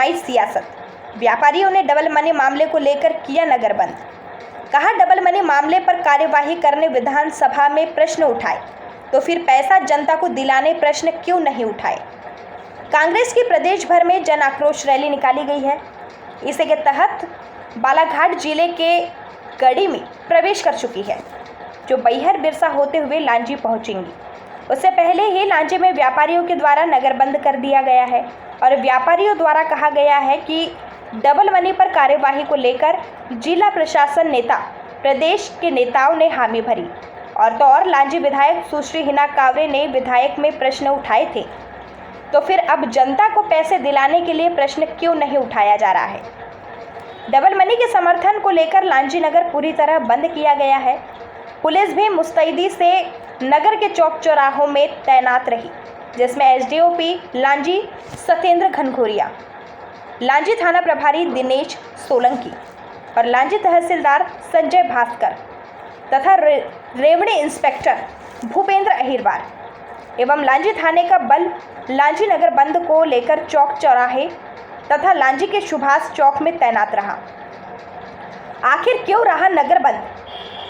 जमाई सियासत। व्यापारियों ने डबल मनी मामले को लेकर किया नगर बंद। कहा डबल मनी मामले पर कार्यवाही करने विधानसभा में प्रश्न उठाए तो फिर पैसा जनता को दिलाने प्रश्न क्यों नहीं उठाए। कांग्रेस की प्रदेश भर में जन आक्रोश रैली निकाली गई है। इसी के तहत बालाघाट जिले के गढ़ी में प्रवेश कर चुकी है, जो बैहर बिरसा होते हुए लांजी पहुंचेंगी। उससे पहले ही लांजी में व्यापारियों के द्वारा नगर बंद कर दिया गया है और व्यापारियों द्वारा कहा गया है कि डबल मनी पर कार्यवाही को लेकर जिला प्रशासन नेता प्रदेश के नेताओं ने हामी भरी और तो और लांजी विधायक सुश्री हिना कावरे ने विधायक में प्रश्न उठाए थे, तो फिर अब जनता को पैसे दिलाने के लिए प्रश्न क्यों नहीं उठाया जा रहा है। डबल मनी के समर्थन को लेकर लांजी नगर पूरी तरह बंद किया गया है। पुलिस भी मुस्तैदी से नगर के चौक चौराहों में तैनात रही, जिसमें एसडीओपी लांजी सत्येंद्र घनघोरिया, लांजी थाना प्रभारी दिनेश सोलंकी और लांजी तहसीलदार संजय भास्कर तथा रेवड़ी इंस्पेक्टर भूपेंद्र अहिरवार एवं लांजी थाने का बल लांजी नगर बंद को लेकर चौक चौराहे तथा लांजी के सुभाष चौक में तैनात रहा। आखिर क्यों रहा नगर बंद?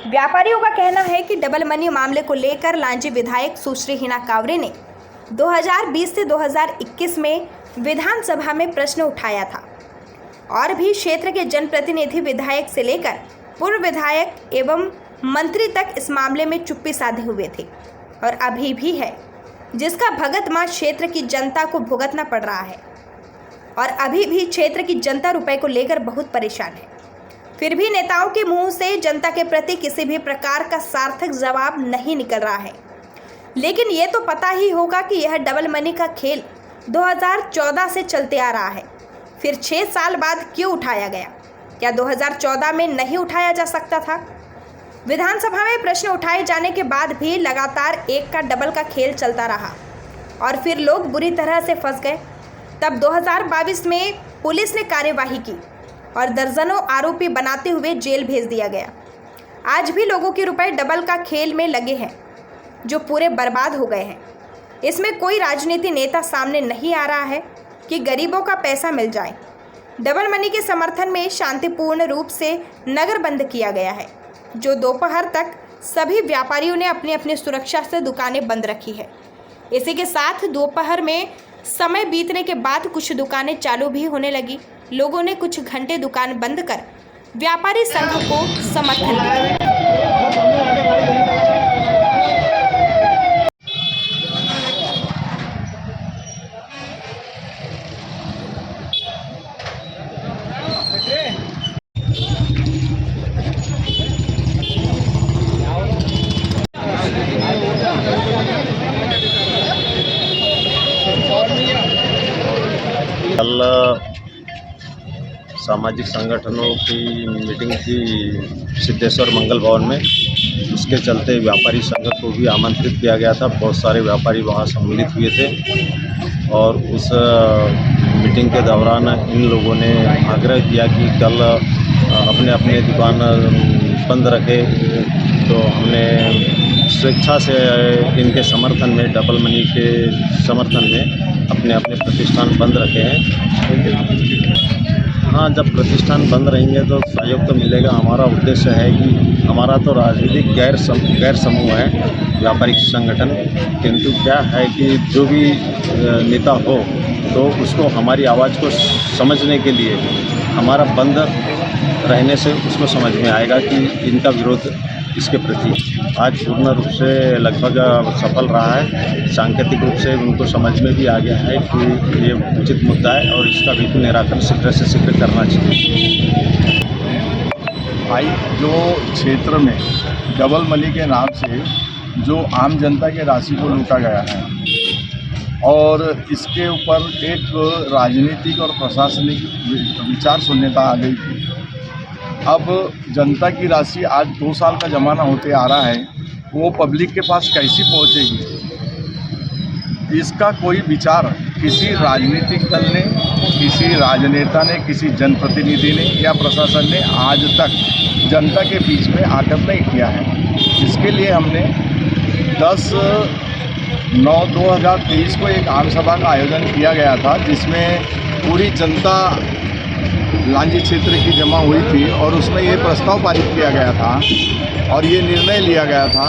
व्यापारियों का कहना है कि डबल मनी मामले को लेकर लांजी विधायक सुश्री हिना कावरे ने 2020 से 2021 में विधानसभा में प्रश्न उठाया था और भी क्षेत्र के जनप्रतिनिधि विधायक से लेकर पूर्व विधायक एवं मंत्री तक इस मामले में चुप्पी साधे हुए थे और अभी भी है, जिसका भगतमां क्षेत्र की जनता को भुगतना पड़ रहा है और अभी भी क्षेत्र की जनता रुपए को लेकर बहुत परेशान है। फिर भी नेताओं के मुंह से जनता के प्रति किसी भी प्रकार का सार्थक जवाब नहीं निकल रहा है। लेकिन ये तो पता ही होगा कि यह डबल मनी का खेल 2014 से चलते आ रहा है, फिर 6 साल बाद क्यों उठाया गया? क्या 2014 में नहीं उठाया जा सकता था? विधानसभा में प्रश्न उठाए जाने के बाद भी लगातार एक का डबल का खेल चलता रहा और फिर लोग बुरी तरह से फंस गए। तब 2022 में पुलिस ने कार्यवाही की और दर्जनों आरोपी बनाते हुए जेल भेज दिया गया। आज भी लोगों के रुपए डबल का खेल में लगे हैं, जो पूरे बर्बाद हो गए हैं। इसमें कोई राजनीति नेता सामने नहीं आ रहा है कि गरीबों का पैसा मिल जाए। डबल मनी के समर्थन में शांतिपूर्ण रूप से नगर बंद किया गया है, जो दोपहर तक सभी व्यापारियों ने अपनी अपनी सुरक्षा से दुकानें बंद रखी है। इसी के साथ दोपहर में समय बीतने के बाद कुछ दुकानें चालू भी होने लगी। लोगों ने कुछ घंटे दुकान बंद कर व्यापारी संघ को समर्थन दिया। कल सामाजिक संगठनों की मीटिंग थी सिद्धेश्वर मंगल भवन में। उसके चलते व्यापारी संघ को भी आमंत्रित किया गया था। बहुत सारे व्यापारी वहां सम्मिलित हुए थे और उस मीटिंग के दौरान इन लोगों ने आग्रह किया कि कल अपने अपने दुकान बंद रखे। तो हमने स्वेच्छा से इनके समर्थन में, डबल मनी के समर्थन में अपने अपने प्रतिष्ठान बंद रखे हैं। हाँ, जब प्रतिष्ठान बंद रहेंगे तो सहयोग तो मिलेगा। हमारा उद्देश्य है कि हमारा तो राजनीतिक गैर समूह है, व्यापारिक संगठन, किंतु क्या है कि जो भी नेता हो तो उसको हमारी आवाज़ को समझने के लिए हमारा बंद रहने से उसको समझ में आएगा कि इनका विरोध इसके प्रति आज पूर्ण रूप से लगभग सफल रहा है। सांकेतिक रूप से उनको समझ में भी आ गया है कि ये उचित मुद्दा है और इसका बिल्कुल निराकरण शीघ्र से शीघ्र करना चाहिए। भाई, जो क्षेत्र में डबल मनी के नाम से जो आम जनता के राशि को लूटा गया है और इसके ऊपर एक राजनीतिक और प्रशासनिक विचार शून्यता आ गई थी। अब जनता की राशि आज 2 साल का ज़माना होते आ रहा है, वो पब्लिक के पास कैसी पहुंचेगी, इसका कोई विचार किसी राजनीतिक दल ने, किसी राजनेता ने, किसी जनप्रतिनिधि ने या प्रशासन ने आज तक जनता के बीच में आकर नहीं किया है। इसके लिए हमने 10/9/2023 को एक आम सभा का आयोजन किया गया था, जिसमें पूरी जनता लांजी क्षेत्र की जमा हुई थी और उसमें ये प्रस्ताव पारित किया गया था और ये निर्णय लिया गया था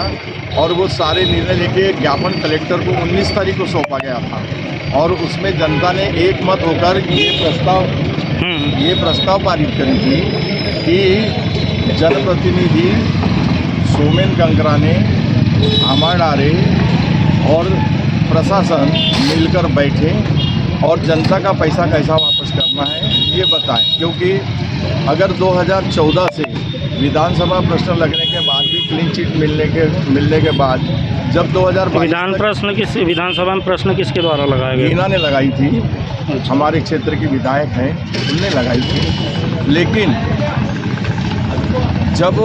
और वो सारे निर्णय लेके ज्ञापन कलेक्टर को 19 तारीख को सौंपा गया था और उसमें जनता ने एक मत होकर ये प्रस्ताव पारित करी थी कि जनप्रतिनिधि सोमेन कंकराने, आमा डारे और प्रशासन मिलकर बैठे और जनता का पैसा कैसा वापस करना है ये बताएं, क्योंकि अगर 2014 से विधानसभा प्रश्न लगने के बाद भी क्लीन चिट मिलने के बाद जब 2022 विधानसभा में प्रश्न किसके द्वारा लगाया गया? हीना ने लगाई थी, हमारे क्षेत्र की विधायक हैं, उनने लगाई थी। लेकिन जब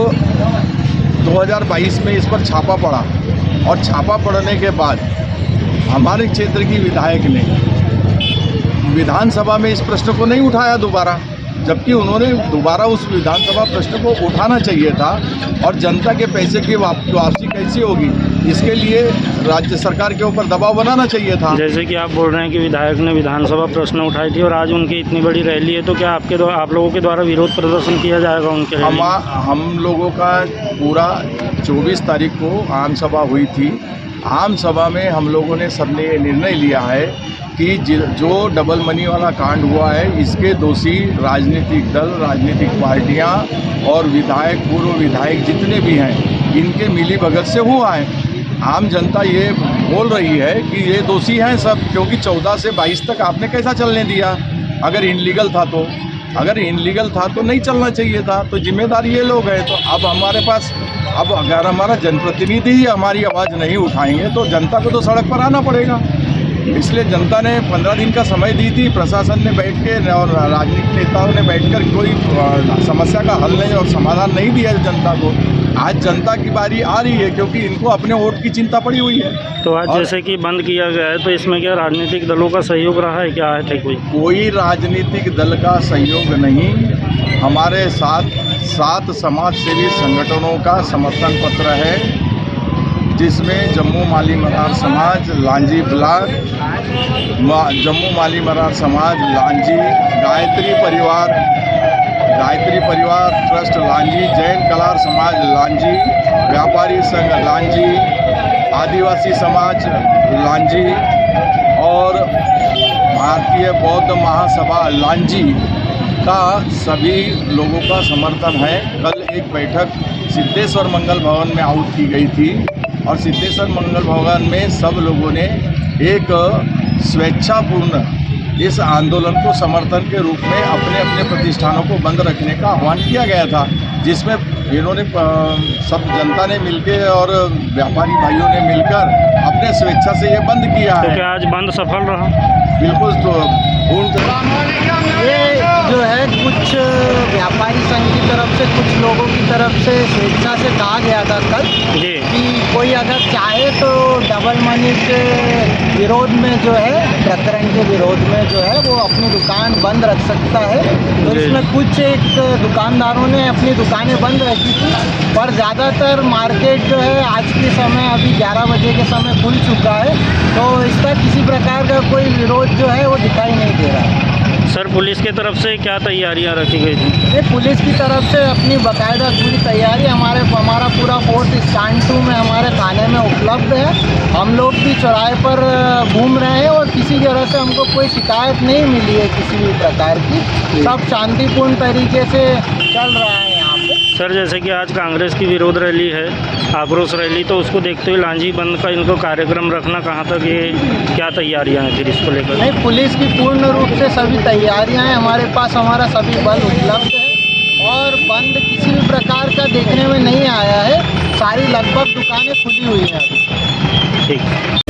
2022 में इस पर छापा पड़ा और छापा पड़ने के बाद हमारे क्षेत्र की विधायक ने विधानसभा में इस प्रश्न को नहीं उठाया दोबारा, जबकि उन्होंने दोबारा उस विधानसभा प्रश्न को उठाना चाहिए था और जनता के पैसे की वापसी कैसी होगी इसके लिए राज्य सरकार के ऊपर दबाव बनाना चाहिए था। जैसे कि आप बोल रहे हैं कि विधायक ने विधानसभा प्रश्न उठाई थी और आज उनकी इतनी बड़ी रैली है, तो क्या आप लोगों के द्वारा विरोध प्रदर्शन किया जाएगा उनके रैली? हम लोगों का पूरा 24 तारीख को आम सभा हुई थी। आम सभा में हम लोगों ने सबने ये निर्णय लिया है कि जो डबल मनी वाला कांड हुआ है इसके दोषी राजनीतिक दल, राजनीतिक पार्टियां और विधायक, पूर्व विधायक जितने भी हैं इनके मिली भगत से हुआ है। आम जनता ये बोल रही है कि ये दोषी हैं सब, क्योंकि 14 से 22 तक आपने कैसा चलने दिया? अगर इनलीगल था तो नहीं चलना चाहिए था, तो जिम्मेदार ये लोग हैं। तो अब हमारे पास अगर हमारा जनप्रतिनिधि ही हमारी आवाज़ नहीं उठाएंगे तो जनता को तो सड़क पर आना पड़ेगा। इसलिए जनता ने 15 दिन का समय दी थी, प्रशासन ने बैठ के और राजनीतिक नेताओं ने बैठकर कोई समस्या का हल नहीं और समाधान नहीं दिया जनता को। आज जनता की बारी आ रही है क्योंकि इनको अपने वोट की चिंता पड़ी हुई है। तो आज जैसे कि बंद किया गया है तो इसमें क्या राजनीतिक दलों का सहयोग रहा है, क्या है? कोई राजनीतिक दल का सहयोग नहीं, हमारे साथ 7 समाज सेवी संगठनों का समर्थन पत्र है, जिसमें जम्मू माली मरार समाज लांजी ब्लॉक, जम्मू माली मरार समाज लांजी, गायत्री परिवार ट्रस्ट लांजी, जैन कलार समाज लांजी, व्यापारी संघ लांजी, आदिवासी समाज लांजी और भारतीय बौद्ध महासभा लांजी का सभी लोगों का समर्थन है। कल एक बैठक सिद्धेश्वर मंगल भवन में आउट की गई थी और सिद्धेश्वर मंगल भवन में सब लोगों ने एक स्वेच्छापूर्ण इस आंदोलन को समर्थन के रूप में अपने अपने प्रतिष्ठानों को बंद रखने का आह्वान किया गया था, जिसमें इन्होंने सब जनता ने मिलकर और व्यापारी भाइयों ने मिलकर अपने स्वेच्छा से ये बंद किया है। तो क्या आज बंद सफल रहा? बिल्कुल। तो ये जो है कुछ व्यापारी संघ की तरफ से, कुछ लोगों की तरफ से स्वेच्छा से कहा गया था कल जी कि कोई अगर चाहे तो डबल मनी के विरोध में जो है, प्रकरण के विरोध में जो है वो अपनी दुकान बंद रख सकता है। तो इसमें कुछ एक दुकानदारों ने अपनी दुकानें बंद रखी थी, पर ज़्यादातर मार्केट जो है आज के समय अभी 11 बजे के समय खुल चुका है, तो इसका किसी प्रकार का कोई विरोध जो है वो दिखाई नहीं दे रहा है। सर, पुलिस की तरफ से क्या तैयारियां रखी गई थी? ये पुलिस की तरफ से अपनी बाकायदा पूरी तैयारी हमारा पूरा फोर्स स्टैंड 2 में हमारे थाने में उपलब्ध है। हम लोग भी चौराहे पर घूम रहे हैं और किसी तरह से हमको कोई शिकायत नहीं मिली है किसी भी प्रकार की, सब शांतिपूर्ण तरीके से चल रहा है यहाँ पे। सर, जैसे कि आज कांग्रेस की विरोध रैली है, आक्रोश रैली, तो उसको देखते हुए लांजी बंद का इनको कार्यक्रम रखना कहाँ तक, ये क्या तैयारियां हैं फिर इसको लेकर? नहीं, पुलिस की पूर्ण रूप से सभी तैयारियां हैं, हमारे पास हमारा सभी बल उपलब्ध है और बंद किसी भी प्रकार का देखने में नहीं आया है। सारी लगभग दुकानें खुली हुई हैं अभी। ठीक।